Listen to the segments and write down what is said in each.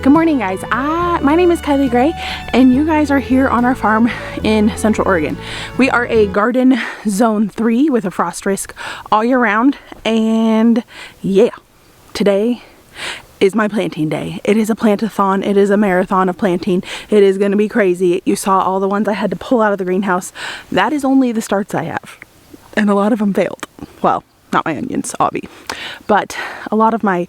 Good morning, guys. My name is Kylie Gray, and you guys are here on our farm in Central Oregon. We are a garden zone 3 with a frost risk all year round, and yeah, today is my planting day. It is a plant-a-thon. It is a marathon of planting. It is going to be crazy. You saw all the ones I had to pull out of the greenhouse. That is only the starts I have, and a lot of them failed. Well, not my onions, obvi, but a lot of my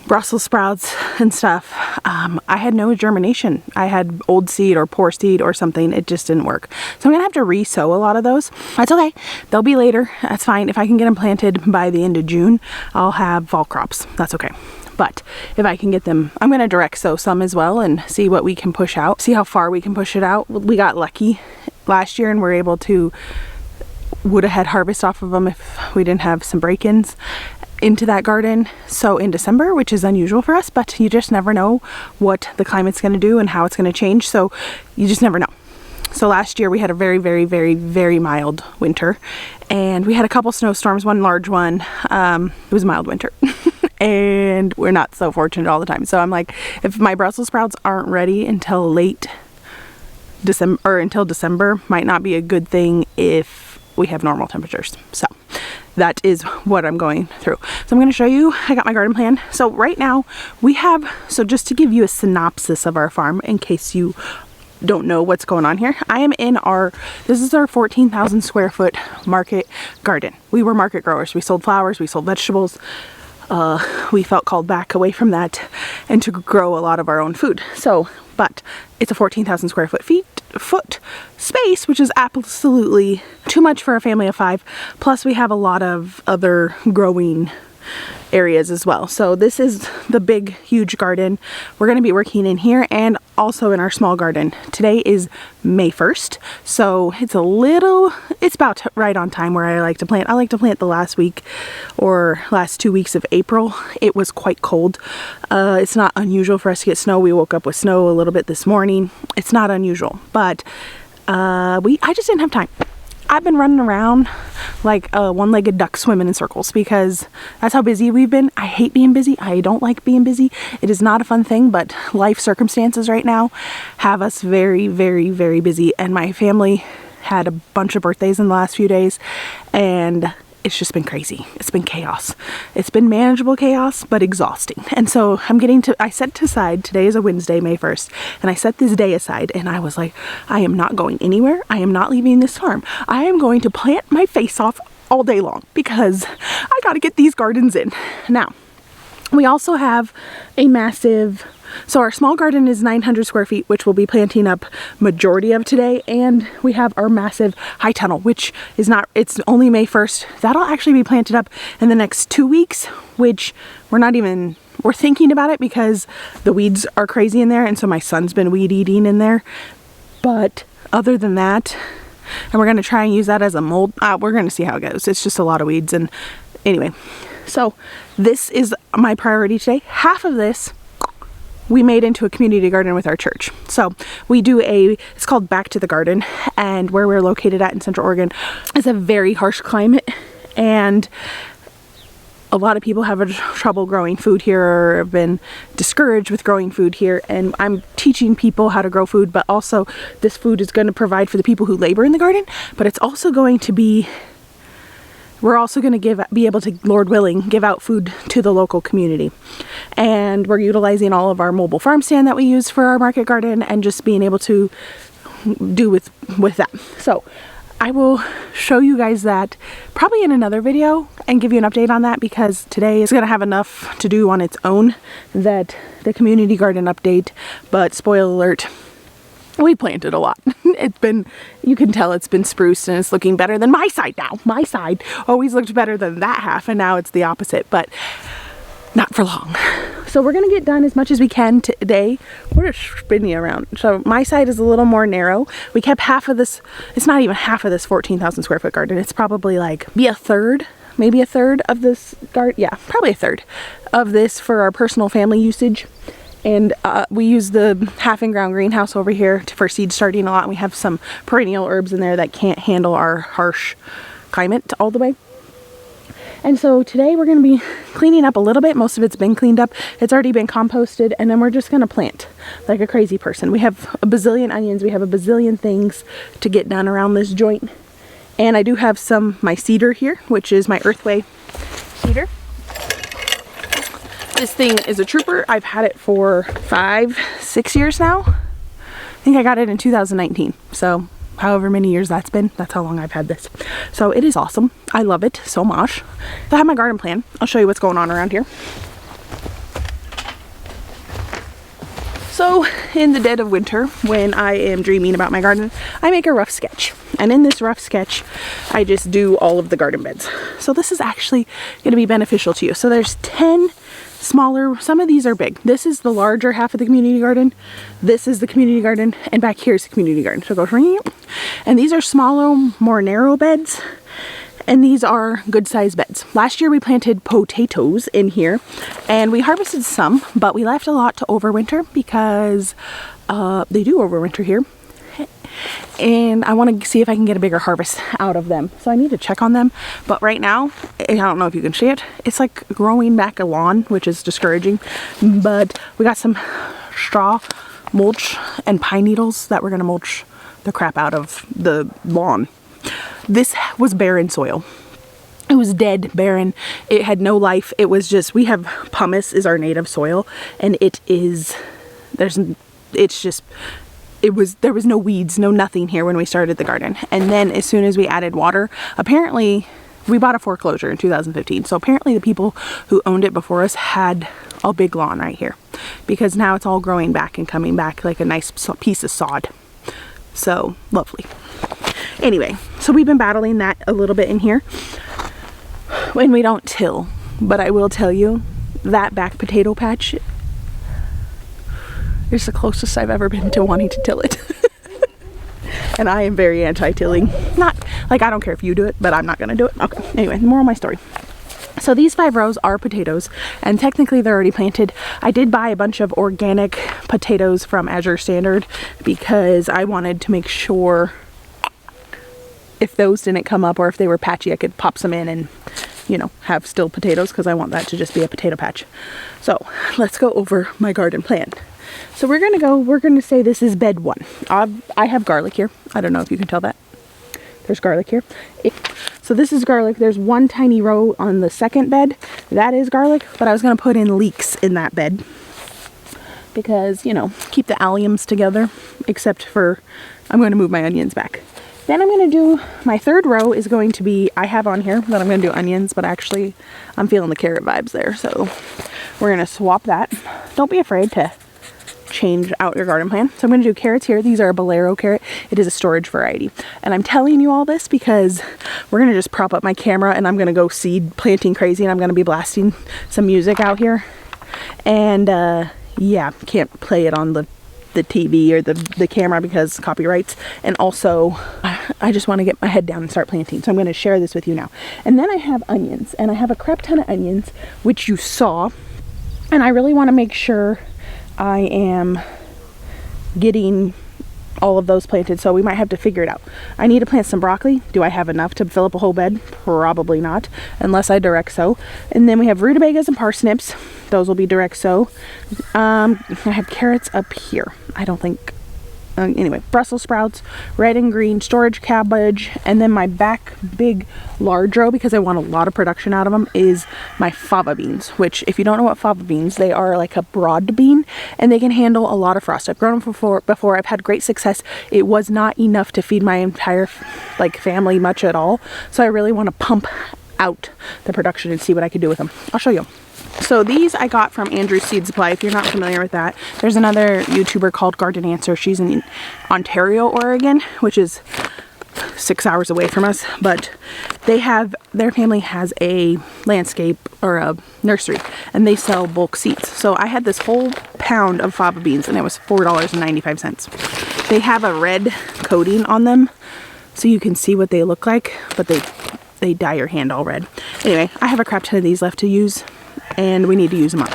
Brussels sprouts and stuff, I had no germination. I had old seed or poor seed or something. It just didn't work. So I'm gonna have to re-sow a lot of those. That's okay. They'll be later. That's fine. If I can get them planted by the end of June, I'll have fall crops. That's okay. But if I can get them, I'm gonna direct sow some as well and see what we can push out. See how far we can push it out. We got lucky last year and we're able to, would have had harvest off of them if we didn't have some break-ins into that garden so in December, which is unusual for us, but you just never know what the climate's going to do and how it's going to change, so you just never know. So last year we had a very mild winter, and we had a couple snowstorms, one large one. It was a mild winter and we're not so fortunate all the time. So I'm like, if my Brussels sprouts aren't ready until late December, or until December, might not be a good thing if we have normal temperatures. So that is what I'm going through. So I'm going to show you, I got my garden plan. So right now we have, so just to give you a synopsis of our farm in case you don't know what's going on here, I am in our, this is our 14,000 square foot market garden. We were market growers. We sold flowers, we sold vegetables. We felt called back away from that and to grow a lot of our own food. So, but it's a 14,000 square foot space, which is absolutely too much for a family of 5. Plus we have a lot of other growing areas as well. So this is the big, huge garden. We're going to be working in here and also in our small garden. Today is May 1st. So it's it's about right on time where I like to plant. I like to plant the last week or last 2 weeks of April. It was quite cold. It's not unusual for us to get snow. We woke up with snow a little bit this morning. It's not unusual, but I just didn't have time. I've been running around like a one-legged duck swimming in circles because that's how busy we've been. I hate being busy. I don't like being busy. It is not a fun thing, but life circumstances right now have us very busy. And my family had a bunch of birthdays in the last few days, and it's just been crazy. It's been chaos. It's been manageable chaos, but exhausting. And so I set aside, today is a Wednesday, May 1st, and I set this day aside and I was like, I am not going anywhere. I am not leaving this farm. I am going to plant my face off all day long because I got to get these gardens in. Now, we also have a massive, so our small garden is 900 square feet, which we'll be planting up majority of today. And we have our massive high tunnel, which is not, it's only May 1st. That'll actually be planted up in the next 2 weeks, which we're thinking about it because the weeds are crazy in there. And so my son's been weed eating in there. But other than that, and we're going to try and use that as a mold. We're going to see how it goes. It's just a lot of weeds. And anyway, so this is my priority today. Half of this we made into a community garden with our church. So we do it's called Back to the Garden, and where we're located at in Central Oregon is a very harsh climate, and a lot of people have trouble growing food here or have been discouraged with growing food here. And I'm teaching people how to grow food, but also this food is going to provide for the people who labor in the garden, but it's also going to be, we're also going to be able to, Lord willing, give out food to the local community. And we're utilizing all of our mobile farm stand that we use for our market garden and just being able to do with that. So I will show you guys that probably in another video and give you an update on that, because today is going to have enough to do on its own that the community garden update, but spoiler alert, we planted a lot. It's been, you can tell it's been spruced and it's looking better than my side now. My side always looked better than that half, and now it's the opposite, but not for long. So we're gonna get done as much as we can today. We're just spinning around. So my side is a little more narrow. We kept half of this, it's not even half of this 14,000 square foot garden. It's probably like maybe a third of this garden. Yeah, probably a third of this for our personal family usage. And we use the half in ground greenhouse over here for seed starting a lot. We have some perennial herbs in there that can't handle our harsh climate all the way. And so today we're going to be cleaning up a little bit. Most of it's been cleaned up. It's already been composted, and then we're just going to plant like a crazy person. We have a bazillion onions. We have a bazillion things to get done around this joint. And I do have my cedar here, which is my Earthway cedar. This thing is a trooper. I've had it for 5-6 years now. I think I got it in 2019. So however many years that's been, that's how long I've had this. So it is awesome. I love it so much. I have my garden plan. I'll show you what's going on around here. So in the dead of winter, when I am dreaming about my garden, I make a rough sketch. And in this rough sketch, I just do all of the garden beds. So this is actually going to be beneficial to you. So there's 10 smaller, some of these are big. This is the larger half of the community garden. This is the community garden, and back here is the community garden. So go ring, and these are smaller, more narrow beds. And these are good sized beds. Last year we planted potatoes in here and we harvested some, but we left a lot to overwinter because they do overwinter here. And I want to see if I can get a bigger harvest out of them. So I need to check on them. But right now, I don't know if you can see it, it's like growing back a lawn, which is discouraging. But we got some straw, mulch, and pine needles that we're going to mulch the crap out of the lawn. This was barren soil. It was dead, barren. It had no life. It was just, we have pumice is our native soil, and it is, there was no weeds, no nothing here when we started the garden. And then as soon as we added water, apparently we bought a foreclosure in 2015. So apparently the people who owned it before us had a big lawn right here, because now it's all growing back and coming back like a nice piece of sod. So lovely. Anyway, so we've been battling that a little bit in here when we don't till, but I will tell you that back potato patch is the closest I've ever been to wanting to till it. And I am very anti-tilling. Not like, I don't care if you do it, but I'm not gonna do it. Okay, anyway, the moral of my story. So these 5 rows are potatoes, and technically they're already planted. I did buy a bunch of organic potatoes from Azure Standard because I wanted to make sure if those didn't come up or if they were patchy, I could pop some in and, you know, have still potatoes, because I want that to just be a potato patch. So let's go over my garden plan. So we're gonna say this is bed 1. I have garlic here. I don't know if you can tell that. There's garlic here. So this is garlic. There's one tiny row on the second bed. That is garlic, but I was gonna put in leeks in that bed because, you know, keep the alliums together, except for, I'm gonna move my onions back. Then I'm going to do, my third row is going to be, I have on here that I'm going to do onions, but actually I'm feeling the carrot vibes there. So we're going to swap that. Don't be afraid to change out your garden plan. So I'm going to do carrots here. These are a bolero carrot. It is a storage variety. And I'm telling you all this because we're going to just prop up my camera and I'm going to go seed planting crazy, and I'm going to be blasting some music out here. And yeah, can't play it on the TV or the camera because copyrights. And also I just want to get my head down and start planting, so I'm going to share this with you now. And then I have onions, and I have a crap ton of onions, which you saw, and I really want to make sure I am getting all of those planted, so we might have to figure it out. I need to plant some broccoli. Do I have enough to fill up a whole bed? Probably not, unless I direct sow. And then we have rutabagas and parsnips. Those will be direct sow. I have carrots up here. I don't think, anyway, Brussels sprouts, red and green, storage cabbage, and then my back big large row, because I want a lot of production out of them, is my fava beans, which, if you don't know what fava beans, they are like a broad bean and they can handle a lot of frost. I've grown them before. I've had great success. It was not enough to feed my entire family much at all, so I really want to pump out the production and see what I can do with them. I'll show you. So these I got from Andrew's Seed Supply. If you're not familiar with that, there's another YouTuber called Garden Answer. She's in Ontario, Oregon, which is 6 hours away from us, but their family has a landscape or a nursery, and they sell bulk seeds. So I had this whole pound of fava beans, and it was $4.95. They have a red coating on them so you can see what they look like, but they dye your hand all red. Anyway, I have a crap ton of these left to use, and we need to use them up.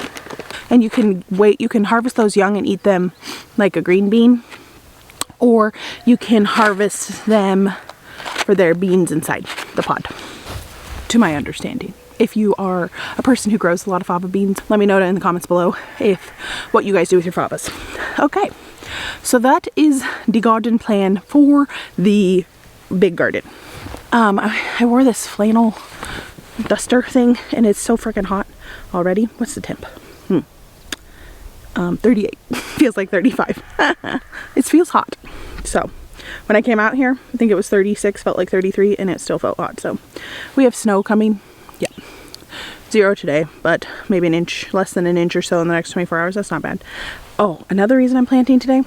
And you can harvest those young and eat them like a green bean, or you can harvest them for their beans inside the pod, to my understanding. if you are a person who grows a lot of fava beans, let me know in the comments below if what you guys do with your favas. Okay, so that is the garden plan for the big garden. I wore this flannel duster thing and it's so freaking hot already. What's the temp? 38. Feels like 35. It feels hot. So when I came out here, I think it was 36, felt like 33, and it still felt hot. So we have snow coming. Yeah, 0 today, but maybe an inch, less than an inch or so in the next 24 hours. That's not bad. Oh, another reason I'm planting today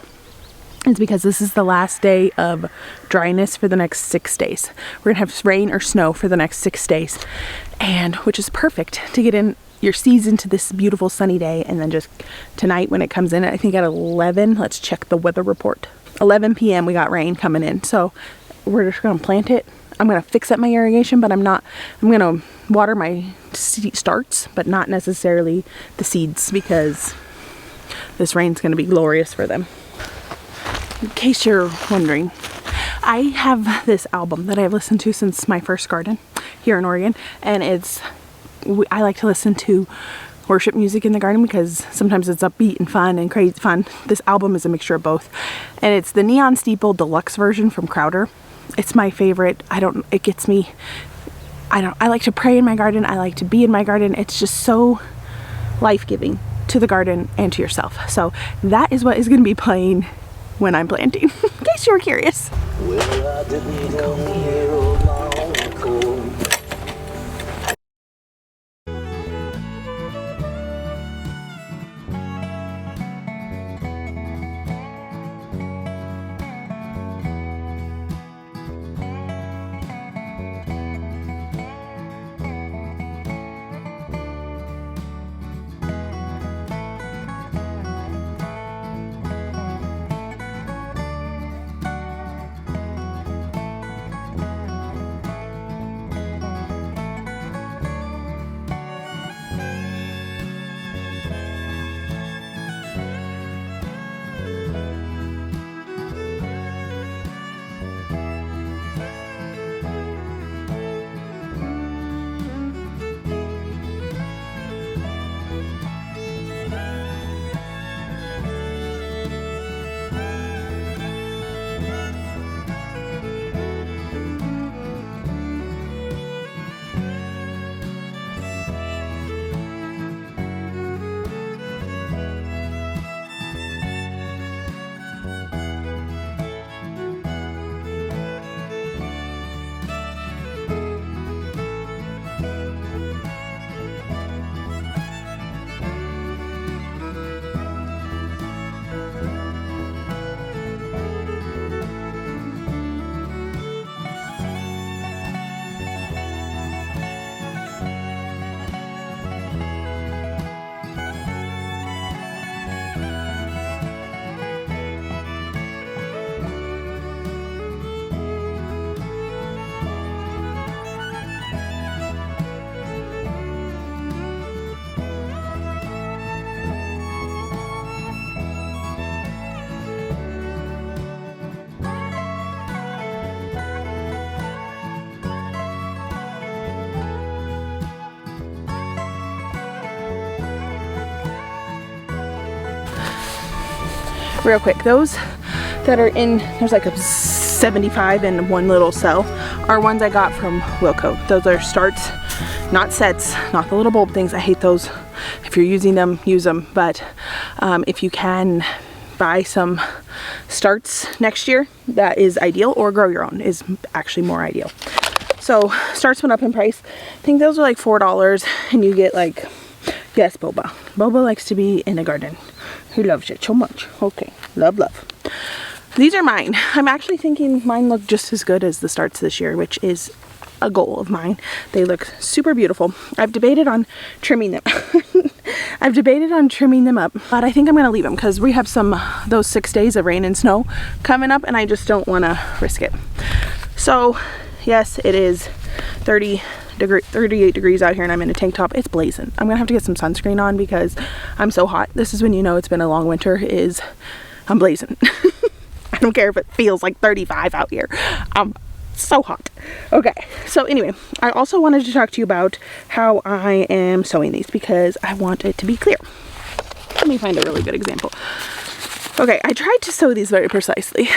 is because this is the last day of dryness for the next 6 days. We're gonna have rain or snow for the next 6 days, and which is perfect to get in your season to this beautiful sunny day. And then just tonight when it comes in, I think at 11, let's check the weather report. 11 p.m. we got rain coming in, so we're just gonna plant it. I'm gonna fix up my irrigation, but I'm gonna water my starts, but not necessarily the seeds, because this rain's gonna be glorious for them. In case you're wondering, I have this album that I've listened to since my first garden here in Oregon, and I like to listen to worship music in the garden because sometimes it's upbeat and fun and crazy fun. This album is a mixture of both, and it's the Neon Steeple Deluxe version from Crowder. It's my favorite. It gets me, I like to pray in my garden. I like to be in my garden. It's just so life-giving to the garden and to yourself. So that is what is going to be playing when I'm planting, in case you were curious. Well, I didn't come here long ago. Real quick, those that are in, there's like a 75 in one little cell, are ones I got from Wilco. Those are starts, not sets, not the little bulb things. I hate those. If you're using them, use them. But if you can buy some starts next year, that is ideal, or grow your own is actually more ideal. So starts went up in price. I think those are like $4, and you get like, yes, Boba. Boba likes to be in a garden. He loves it so much. Okay, love. These are mine. I'm actually thinking mine look just as good as the starts this year, which is a goal of mine. They look super beautiful. I've debated on trimming them. I've debated on trimming them up, but I think I'm gonna leave them because we have those 6 days of rain and snow coming up, and I just don't want to risk it. So yes, it is 38 degrees out here, and I'm in a tank top. It's blazing. I'm gonna have to get some sunscreen on because I'm so hot. This is when you know it's been a long winter, I'm blazing. I don't care if it feels like 35 out here. I'm so hot. Okay, so anyway, I also wanted to talk to you about how I am sewing these because I want it to be clear. Let me find a really good example. Okay, I tried to sew these very precisely,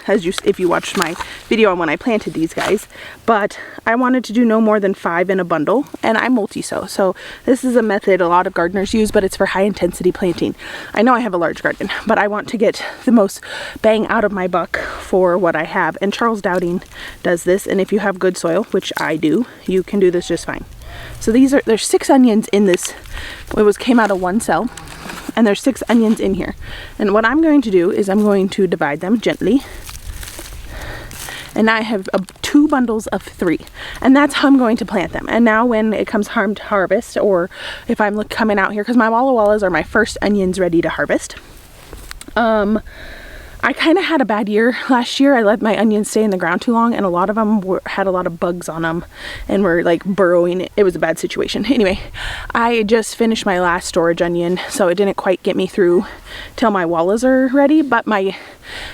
if you watched my video on when I planted these guys, but I wanted to do no more than 5 in a bundle, and I multi-sew. So this is a method a lot of gardeners use, but it's for high intensity planting. I know I have a large garden, but I want to get the most bang out of my buck for what I have, and Charles Dowding does this, and if you have good soil, which I do, you can do this just fine. So there's 6 onions in this. Came out of one cell. And there's 6 onions in here. And what I'm going to do is I'm going to divide them gently. And now I have 2 bundles of 3. And that's how I'm going to plant them. And now when it comes time to harvest, or if I'm coming out here, because my Walla Wallas are my first onions ready to harvest. I kind of had a bad year last year. I let my onions stay in the ground too long, and a lot of them had a lot of bugs on them and were like burrowing. It was a bad situation. Anyway, I just finished my last storage onion, so it didn't quite get me through till my wallas are ready, but my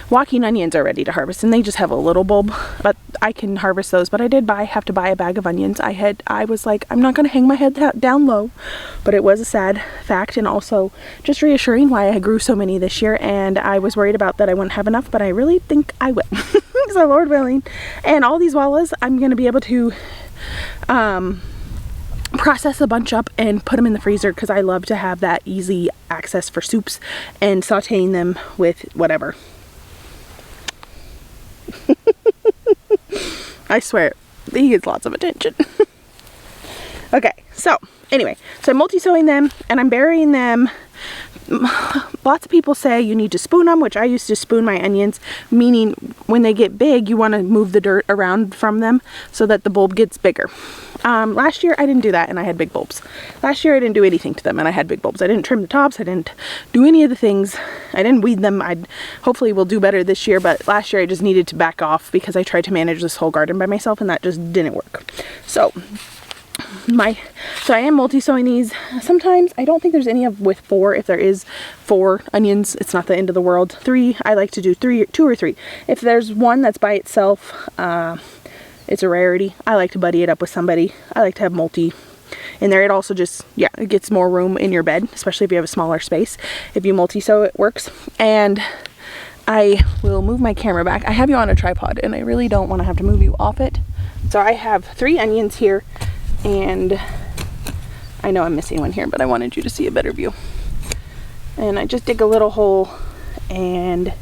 walking onions are ready to harvest, and they just have a little bulb, but I can harvest those. But I did have to buy a bag of onions. I was like, I'm not going to hang my head down low, but it was a sad fact, and also just reassuring why I grew so many this year. And I was worried about that I wouldn't have enough, but I really think I will. So Lord willing. And all these wallas I'm going to be able to process a bunch up and put them in the freezer, because I love to have that easy access for soups and sauteing them with whatever. I swear, he gets lots of attention. Okay, so anyway, so I'm multi-sewing them and I'm burying them. Lots of people say you need to spoon them, which I used to spoon my onions, meaning when they get big, you want to move the dirt around from them so that the bulb gets bigger. Last year I didn't do that, and I had big bulbs. Last year I didn't do anything to them, and I had big bulbs. I didn't trim the tops. I didn't do any of the things. I didn't weed them. Hopefully will do better this year, but last year I just needed to back off because I tried to manage this whole garden by myself, and that just didn't work. So I am multi-sewing these. Sometimes I don't think there's any with 4. If there is 4 onions, it's not the end of the world. 3, I like to do 2 or 3. If there's one that's by itself, it's a rarity. I like to buddy it up with somebody. I like to have multi in there. It also just, yeah, it gets more room in your bed, especially if you have a smaller space. If you multi-sew, it works. And I will move my camera back. I have you on a tripod, and I really don't want to have to move you off it. So I have 3 onions here. And I know I'm missing one here, but I wanted you to see a better view. And I just dig a little hole and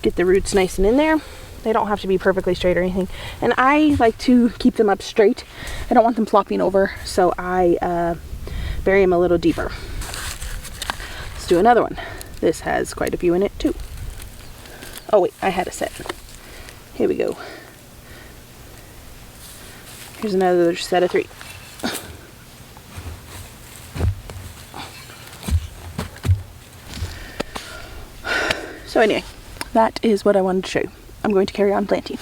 get the roots nice and in there. They don't have to be perfectly straight or anything. And I like to keep them up straight. I don't want them flopping over, so I bury them a little deeper. Let's do another one. This has quite a few in it too. Oh wait, I had a set. Here we go. Here's another set of 3. So anyway, that is what I wanted to show you. I'm going to carry on planting.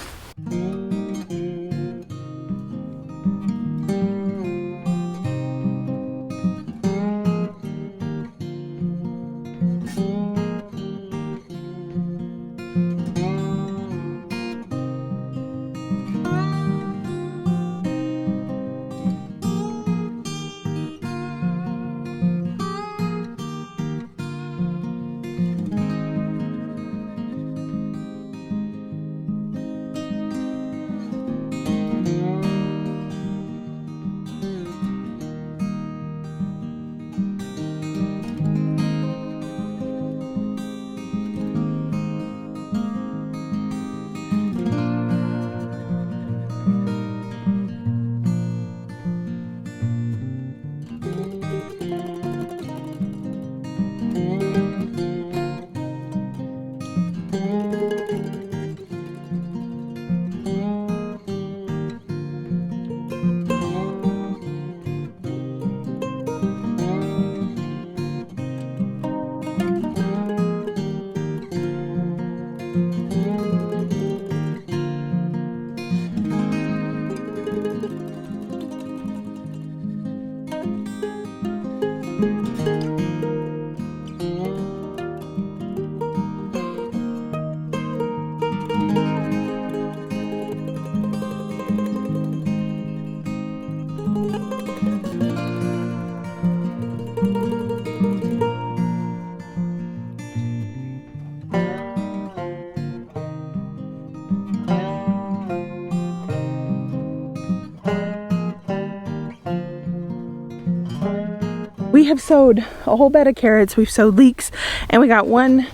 have sowed a whole bed of carrots, we've sowed leeks, and we got one.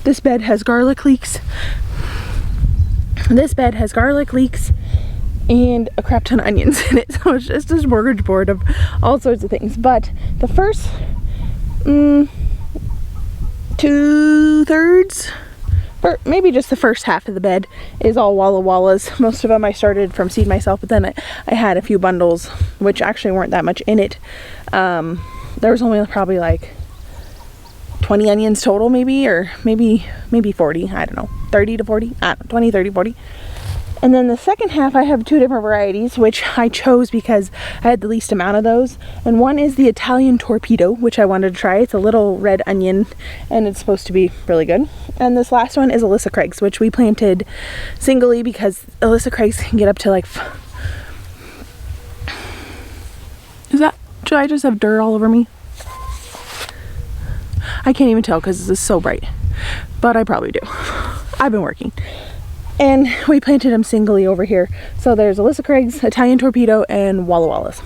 This bed has garlic leeks. This bed has garlic leeks and a crap ton of onions in it. So it's just a smorgasbord of all sorts of things. But the first 2/3, or maybe just the first half of the bed is all Walla Wallas. Most of them I started from seed myself, but then I had a few bundles, which actually weren't that much in it. There was only probably like 20 onions total, maybe, or maybe 40, I don't know, 30 to 40, I don't know, 20, 30, 40. And then the second half I have 2 different varieties, which I chose because I had the least amount of those. And one is the Italian torpedo, which I wanted to try. It's a little red onion and it's supposed to be really good. And this last one is Alyssa Craig's, which we planted singly because Alyssa Craig's can get up to like, should I just have dirt all over me? I can't even tell because this is so bright, but I probably do. I've been working. And we planted them singly over here. So there's Alyssa Craig's, Italian torpedo, and Walla Wallas.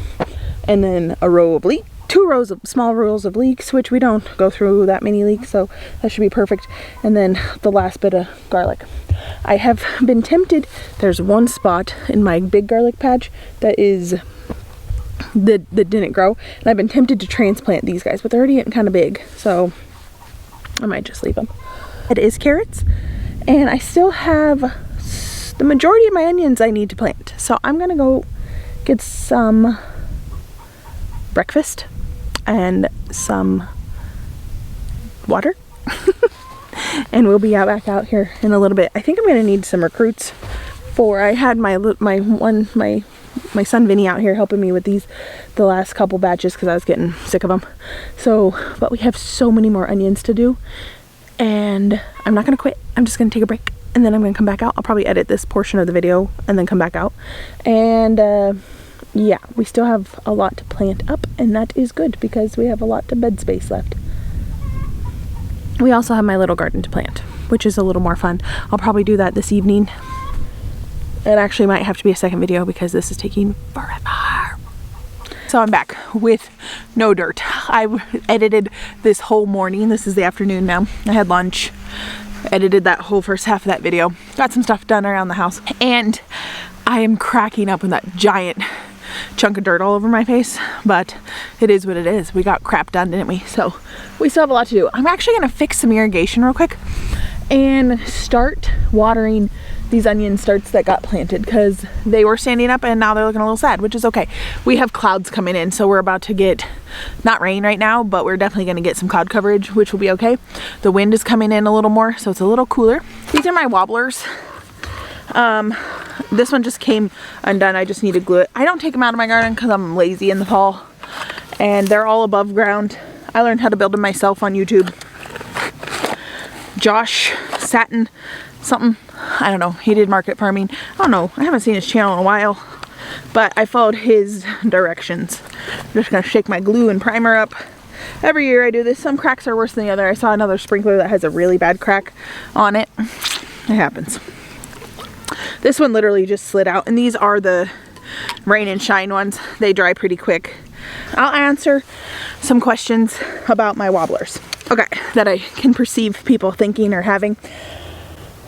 And then a row of leeks, 2 rows of small rows of leeks, which we don't go through that many leeks, so that should be perfect. And then the last bit of garlic. I have been tempted. There's one spot in my big garlic patch that didn't grow, and I've been tempted to transplant these guys, but they're already getting kind of big, so I might just leave them. It is carrots, and I still have the majority of my onions I need to plant, so I'm gonna go get some breakfast and some water and we'll be back out here in a little bit. I think I'm gonna need some recruits for, I had my son Vinny out here helping me with the last couple batches because I was getting sick of them. So, but we have so many more onions to do, and I'm not gonna quit. I'm just gonna take a break, and then I'm gonna come back out. I'll probably edit this portion of the video and then come back out. And yeah, we still have a lot to plant up, and that is good because we have a lot of bed space left. We also have my little garden to plant, which is a little more fun. I'll probably do that this evening. It actually might have to be a second video because this is taking forever. So I'm back with no dirt. I edited this whole morning. This is the afternoon now. I had lunch, edited that whole first half of that video, got some stuff done around the house, and I am cracking up with that giant chunk of dirt all over my face, but it is what it is. We got crap done, didn't we? So we still have a lot to do. I'm actually gonna fix some irrigation real quick and start watering these onion starts that got planted because they were standing up and now they're looking a little sad, which is okay. We have clouds coming in, so we're about to get, not rain right now, but we're definitely going to get some cloud coverage, which will be okay. The wind is coming in a little more, so it's a little cooler. These are my wobblers. This one just came undone. I just need to glue it. I don't take them out of my garden because I'm lazy in the fall, and they're all above ground. I learned how to build them myself on YouTube. Josh Satin something, I don't know, he did market farming. I don't know, I haven't seen his channel in a while, but I followed his directions. I'm just gonna shake my glue and primer up. Every year I do this. Some cracks are worse than the other. I saw another sprinkler that has a really bad crack on it. It happens. This one literally just slid out, and these are the rain and shine ones. They dry pretty quick. I'll answer some questions about my wobblers, okay, that I can perceive people thinking or having.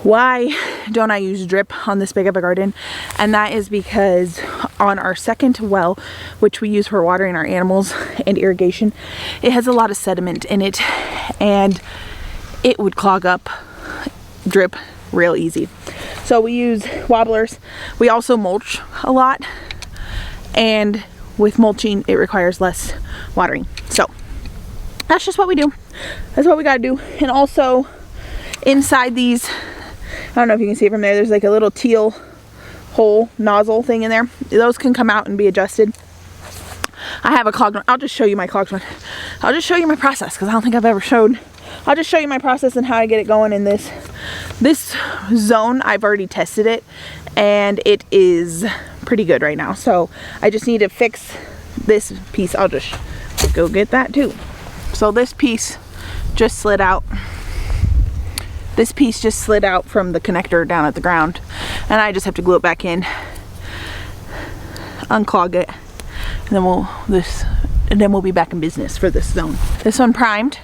Why don't I use drip on this big of a garden? And that is because on our second well, which we use for watering our animals and irrigation, it has a lot of sediment in it, and it would clog up drip real easy. So we use wobblers. We also mulch a lot, and with mulching it requires less watering. So that's just what we do. That's what we gotta do. And also inside these, I don't know if you can see it from there, there's like a little teal hole nozzle thing in there. Those can come out and be adjusted. I have a clogged one. I'll just show you my clogged one. I'll just show you my process because I don't think I've ever showed. I'll just show you my process and how I get it going in this zone. I've already tested it and it is pretty good right now. So I just need to fix this piece. I'll just go get that too. So this piece just slid out. This piece just slid out from the connector down at the ground, and I just have to glue it back in, unclog it, and then and then we'll be back in business for this zone. This one primed.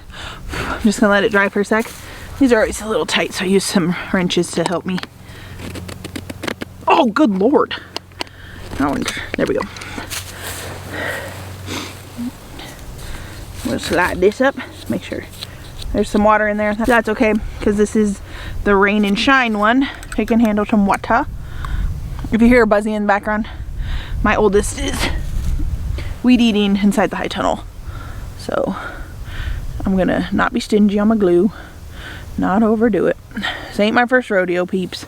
I'm just gonna let it dry for a sec. These are always a little tight, so I use some wrenches to help me. Oh, good Lord. That one, there we go. We'll slide this up, make sure there's some water in there. That's okay, because this is the rain and shine one. It can handle some water. If you hear a buzzing in the background, my oldest is weed eating inside the high tunnel. So I'm gonna not be stingy on my glue, not overdo it. This ain't my first rodeo, peeps.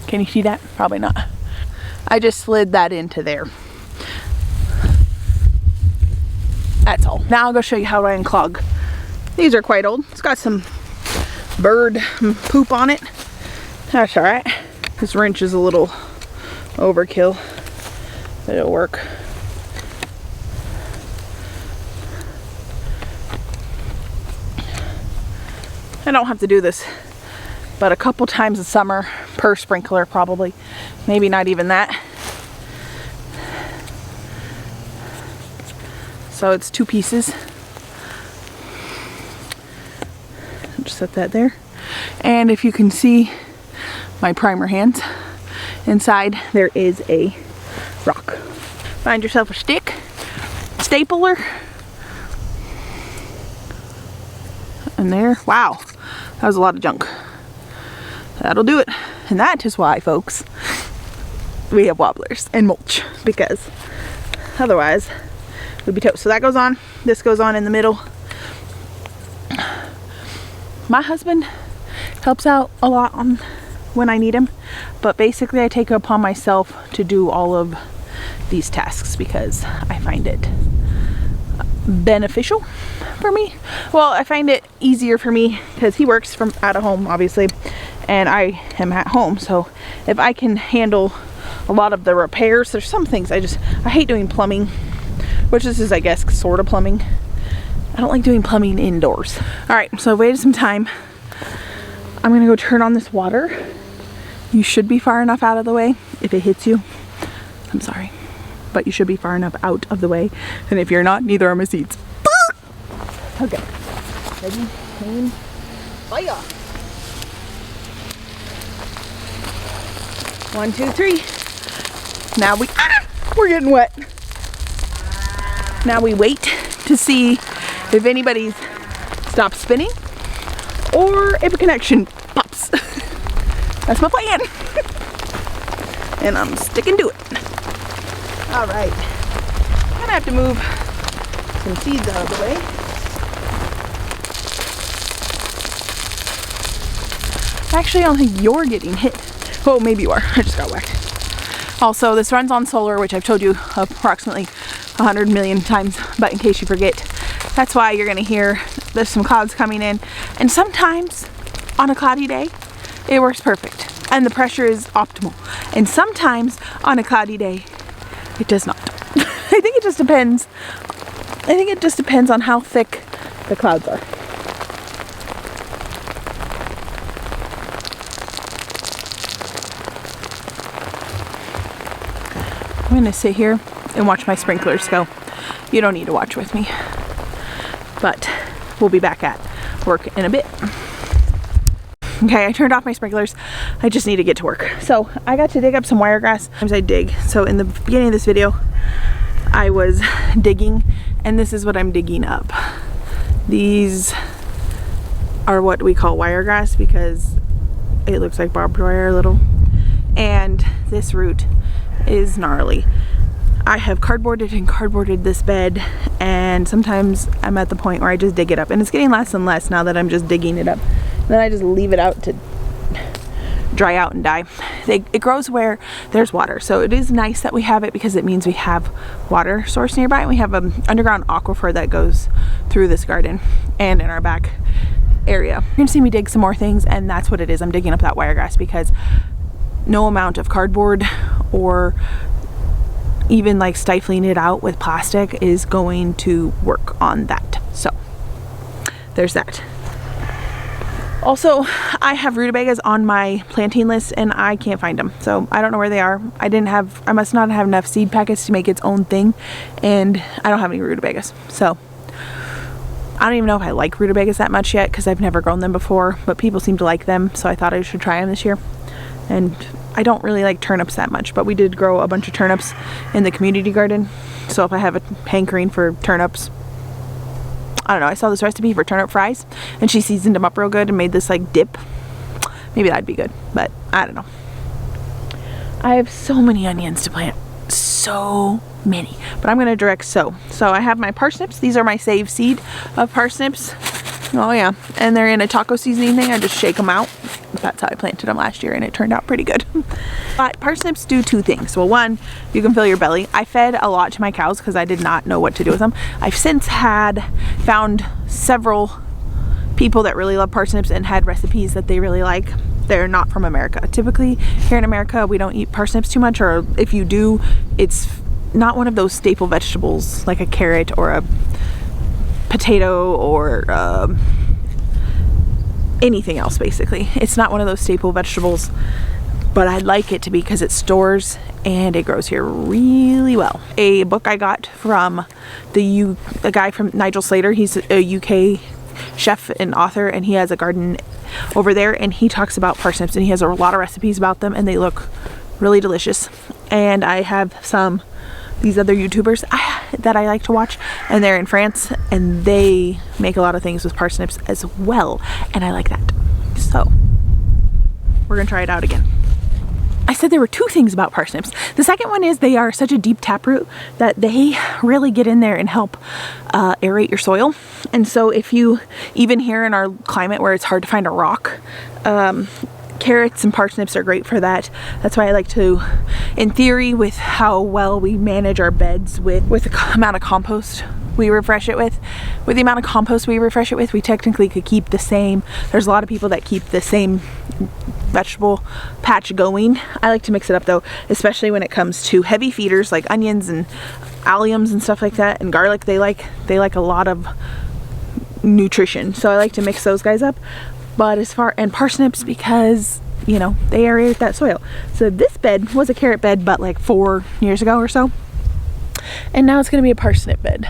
Can you see that? Probably not. I just slid that into there. That's all. Now I'll go show you how I unclog. These are quite old. It's got some bird poop on it. That's all right. This wrench is a little overkill, but it'll work. I don't have to do this but a couple times a summer per sprinkler, probably. Maybe not even that. So it's 2 pieces. Just set that there. And if you can see my primer hands, inside there is a rock. Find yourself a stick, stapler, and there, wow, that was a lot of junk. That'll do it. And that is why, folks, we have wobblers and mulch, because otherwise we'd be toast. So that goes on. This goes on in the middle. My husband helps out a lot on when I need him, but basically I take it upon myself to do all of these tasks because I find it beneficial for me. Well, I find it easier for me because he works from out of home, obviously, and I am at home. So if I can handle a lot of the repairs, there's some things I hate doing plumbing, which this is, I guess, sort of plumbing. I don't like doing plumbing indoors. All right, so I've waited some time. I'm gonna go turn on this water. You should be far enough out of the way. If it hits you, I'm sorry, but you should be far enough out of the way. And if you're not, neither are my seats. Okay, ready, aim, fire. 1, 2, 3. Now we're getting wet. Now we wait to see if anybody's stopped spinning or if a connection pops. That's my plan. And I'm sticking to it. All right. I'm gonna have to move some seeds out of the way. Actually, I don't think you're getting hit. Oh, maybe you are. I just got whacked. Also, this runs on solar, which I've told you approximately 100 million times, but in case you forget, that's why you're gonna hear there's some clouds coming in. And sometimes on a cloudy day, it works perfect and the pressure is optimal. And sometimes on a cloudy day, it does not. I think it just depends. I think it just depends on how thick the clouds are. I'm gonna sit here and watch my sprinklers go. You don't need to watch with me, but we'll be back at work in a bit. Okay, I turned off my sprinklers. I just need to get to work. So I got to dig up some wiregrass. Sometimes I dig. So in the beginning of this video, I was digging, and this is what I'm digging up. These are what we call wiregrass because it looks like barbed wire a little. And this root is gnarly. I have cardboarded and cardboarded this bed, and sometimes I'm at the point where I just dig it up, and it's getting less and less now that I'm just digging it up. And then I just leave it out to dry out and die. It grows where there's water, so it is nice that we have it because it means we have water source nearby, and we have an underground aquifer that goes through this garden and in our back area. You're gonna see me dig some more things, and that's what it is. I'm digging up that wiregrass because no amount of cardboard or even like stifling it out with plastic is going to work on that. So there's that. Also, I have rutabagas on my planting list and I can't find them. So I don't know where they are. I must not have enough seed packets to make its own thing, and I don't have any rutabagas. So I don't even know if I like rutabagas that much yet because I've never grown them before, but people seem to like them, so I thought I should try them this year. And I don't really like turnips that much, but we did grow a bunch of turnips in the community garden. So if I have a hankering for turnips, I don't know, I saw this recipe for turnip fries and she seasoned them up real good and made this like dip. Maybe that'd be good, but I don't know. I have so many onions to plant, so many, but I'm gonna direct sow. So I have my parsnips. These are my saved seed of parsnips. Oh yeah, and they're in a taco seasoning thing. I just shake them out. That's how I planted them last year and it turned out pretty good. But parsnips do two things. Well, one, you can fill your belly. I fed a lot to my cows because I did not know what to do with them. I've since found several people that really love parsnips and had recipes that they really like. They're not from America. Typically here in America we don't eat parsnips too much, or if you do, it's not one of those staple vegetables like a carrot or a potato or anything else. Basically, it's not one of those staple vegetables, but I like it to be because it stores and it grows here really well. A book I got from a guy from Nigel Slater. He's a UK chef and author, and he has a garden over there, and he talks about parsnips and he has a lot of recipes about them and they look really delicious. And I have these other YouTubers that I like to watch, and they're in France and they make a lot of things with parsnips as well, and I like that. So we're gonna try it out again. I said there were two things about parsnips. The second one is they are such a deep taproot that they really get in there and help aerate your soil. And so if you, even here in our climate where it's hard to find a rock, carrots and parsnips are great for that. That's why I like to, in theory, with how well we manage our beds with the amount of compost we refresh it with, we technically could keep the same. There's a lot of people that keep the same vegetable patch going. I like to mix it up though, especially when it comes to heavy feeders like onions and alliums and stuff like that, and garlic. They like a lot of nutrition, so I like to mix those guys up. But and parsnips, because you know they aerate that soil. So this bed was a carrot bed, but like 4 years ago or so, and now it's going to be a parsnip bed.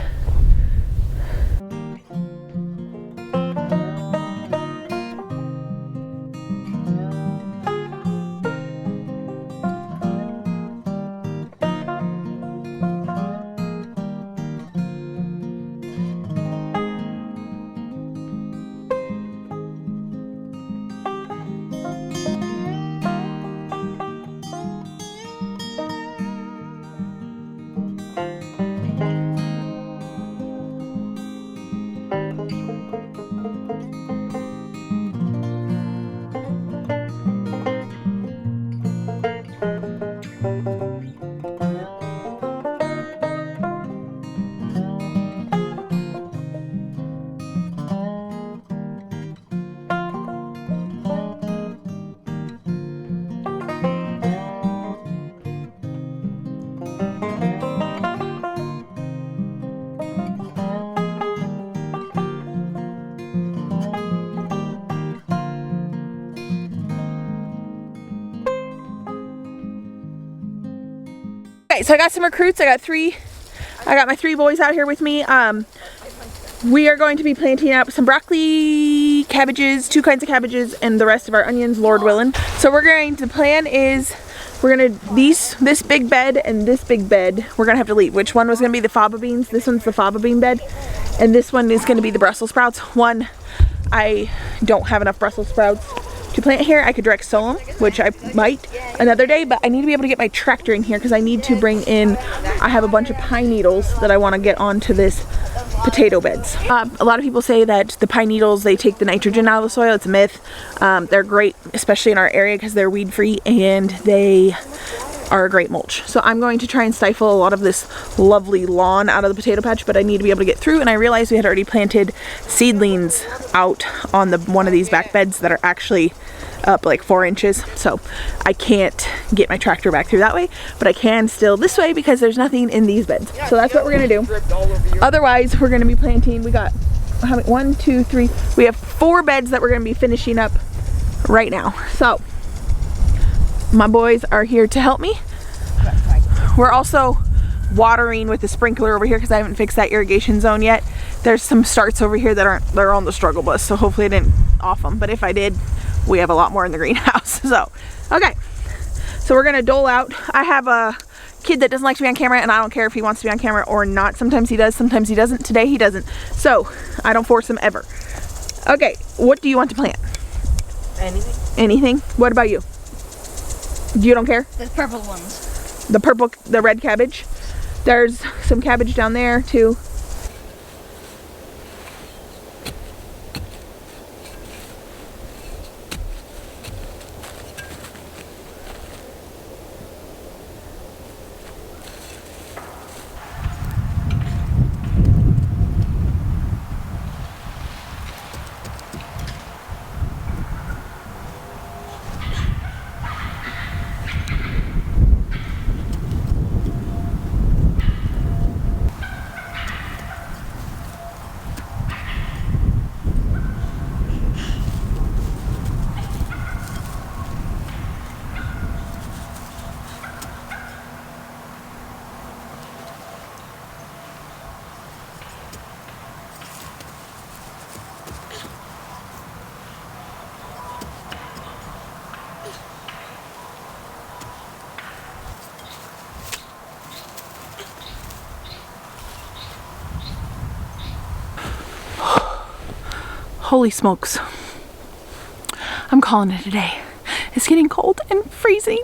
Okay, so I got some recruits. I got my 3 boys out here with me. We are going to be planting up some broccoli, cabbages, 2 kinds of cabbages, and the rest of our onions, Lord willing. So the plan is this big bed and this big bed, we're gonna have to leave. Which one was gonna be the faba beans? This one's the faba bean bed, and this one is gonna be the Brussels sprouts. One, I don't have enough Brussels sprouts to plant here. I could direct sow them, which I might another day, but I need to be able to get my tractor in here because I need to bring in, I have a bunch of pine needles that I want to get onto this potato beds. A lot of people say that the pine needles, they take the nitrogen out of the soil. It's a myth. They're great, especially in our area, because they're weed free and they are a great mulch. So I'm going to try and stifle a lot of this lovely lawn out of the potato patch, but I need to be able to get through. And I realized we had already planted seedlings out on one of these back beds that are actually up like 4 inches. So I can't get my tractor back through that way, but I can still this way because there's nothing in these beds. So that's what we're gonna do. Otherwise, we're gonna be planting, we got how many? 1, 2, 3. We have 4 beds that we're gonna be finishing up right now. So my boys are here to help me. We're also watering with the sprinkler over here because I haven't fixed that irrigation zone yet. There's some starts over here that they're on the struggle bus, so hopefully I didn't off them, but if I did, we have a lot more in the greenhouse. So okay, so we're gonna dole out. I have a kid that doesn't like to be on camera, and I don't care if he wants to be on camera or not. Sometimes he does, sometimes he doesn't. Today he doesn't, so I don't force him ever. Okay, what do you want to plant? Anything. Anything? What about you? You don't care? The purple ones. The red cabbage. There's some cabbage down there too. Holy smokes. I'm calling it a day. It's getting cold and freezing.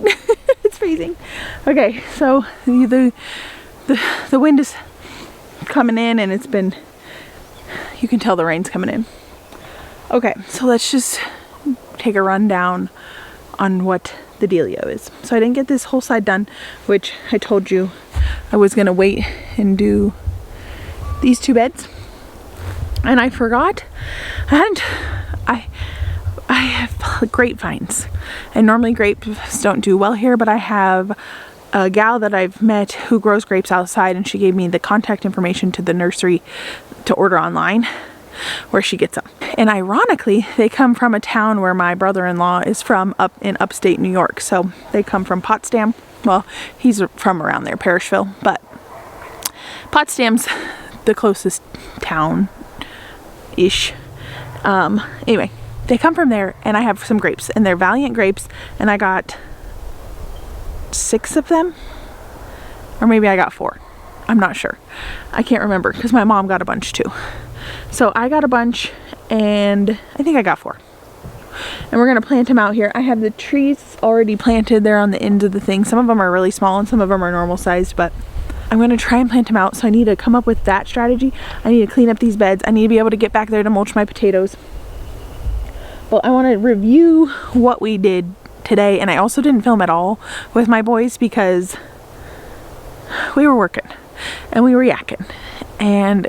It's freezing. Okay, so the wind is coming in and it's been, you can tell the rain's coming in. Okay, so let's just take a rundown on what the dealio is. So I didn't get this whole side done, which I told you I was gonna wait and do these 2 beds. And I forgot, I have grapevines, and normally grapes don't do well here, but I have a gal that I've met who grows grapes outside, and she gave me the contact information to the nursery to order online where she gets them. And ironically, they come from a town where my brother-in-law is from, up in upstate New York. So they come from Potsdam. Well, he's from around there, Parishville, but Potsdam's the closest town ish. Anyway, they come from there, and I have some grapes, and they're Valiant grapes, and I got 6 of them, or maybe I got 4. I'm not sure. I can't remember because my mom got a bunch too. So I got a bunch, and I think I got 4. And we're gonna plant them out here. I have the trees already planted. They're on the ends of the thing. Some of them are really small and some of them are normal sized, but I'm gonna try and plant them out. So I need to come up with that strategy. I need to clean up these beds. I need to be able to get back there to mulch my potatoes. But I want to review what we did today, and I also didn't film at all with my boys because we were working and we were yakking. And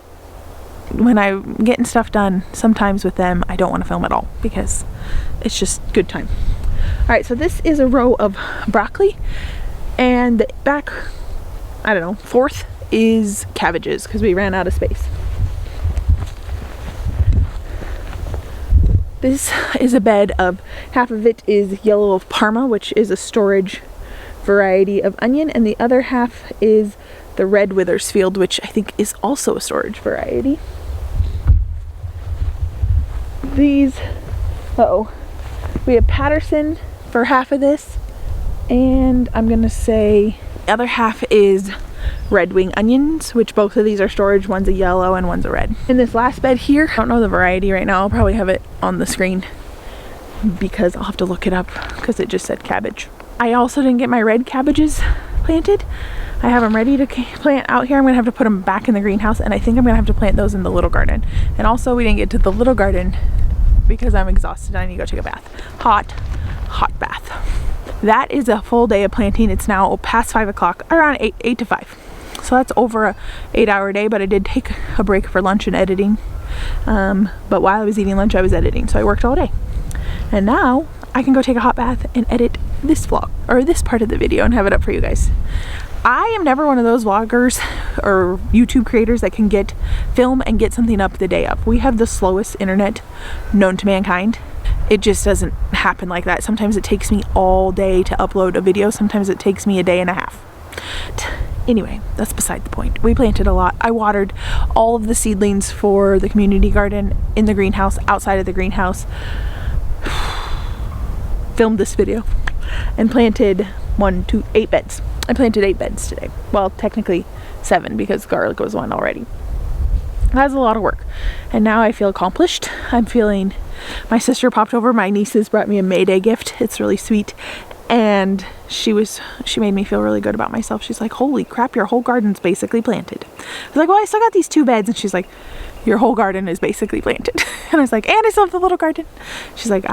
when I'm getting stuff done, sometimes with them, I don't want to film at all because it's just good time. All right, so this is a row of broccoli, and the back, I don't know, 4th is cabbages because we ran out of space. This is a bed of, half of it is yellow of Parma, which is a storage variety of onion, and the other half is the red Withersfield, which I think is also a storage variety. These, we have Patterson for half of this, and I'm gonna say the other half is red wing onions, which both of these are storage. One's a yellow and one's a red. In this last bed here, I don't know the variety right now. I'll probably have it on the screen because I'll have to look it up because it just said cabbage. I also didn't get my red cabbages planted. I have them ready to plant out here. I'm gonna have to put them back in the greenhouse, and I think I'm gonna have to plant those in the little garden. And also, we didn't get to the little garden because I'm exhausted and I need to go take a bath. Hot bath. that is a full day of planting. It's now past 5 o'clock, around 8 to 5. So that's over a 8-hour day, but I did take a break for lunch and editing. But while I was eating lunch, I was editing, so I worked all day. And now I can go take a hot bath and edit this vlog, or this part of the video, and have it up for you guys. I am never one of those vloggers or YouTube creators that can film and get something up the day of. We have the slowest internet known to mankind. It just doesn't happen like that. Sometimes it takes me all day to upload a video. Sometimes it takes me a day and a half. Anyway, that's beside the point. We planted a lot. I watered all of the seedlings for the community garden in the greenhouse, outside of the greenhouse. Filmed this video and planted 8 beds. I planted 8 beds today. Well, technically 7 because garlic was one already. That's a lot of work. And now I feel accomplished. My sister popped over. My nieces brought me a May Day gift. It's really sweet. And she made me feel really good about myself. She's like, holy crap, your whole garden's basically planted. I was like, well, I still got these 2 beds. And she's like, your whole garden is basically planted. And I was like, and I still have the little garden. She's like,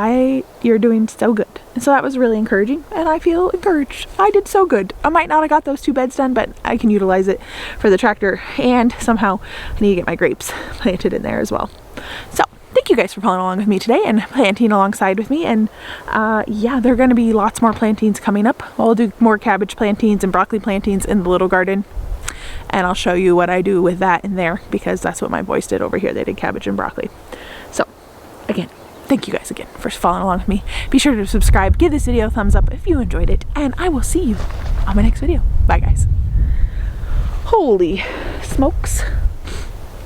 you're doing so good. And so that was really encouraging, and I feel encouraged. I did so good. I might not have got those 2 beds done, but I can utilize it for the tractor, and somehow I need to get my grapes planted in there as well. So thank you guys for following along with me today and planting alongside with me. And yeah, there are going to be lots more plantings coming up. I'll do more cabbage plantings and broccoli plantings in the little garden. And I'll show you what I do with that in there, because that's what my boys did over here. They did cabbage and broccoli. So again, thank you guys again for following along with me. Be sure to subscribe, give this video a thumbs up if you enjoyed it, and I will see you on my next video. Bye guys. Holy smokes.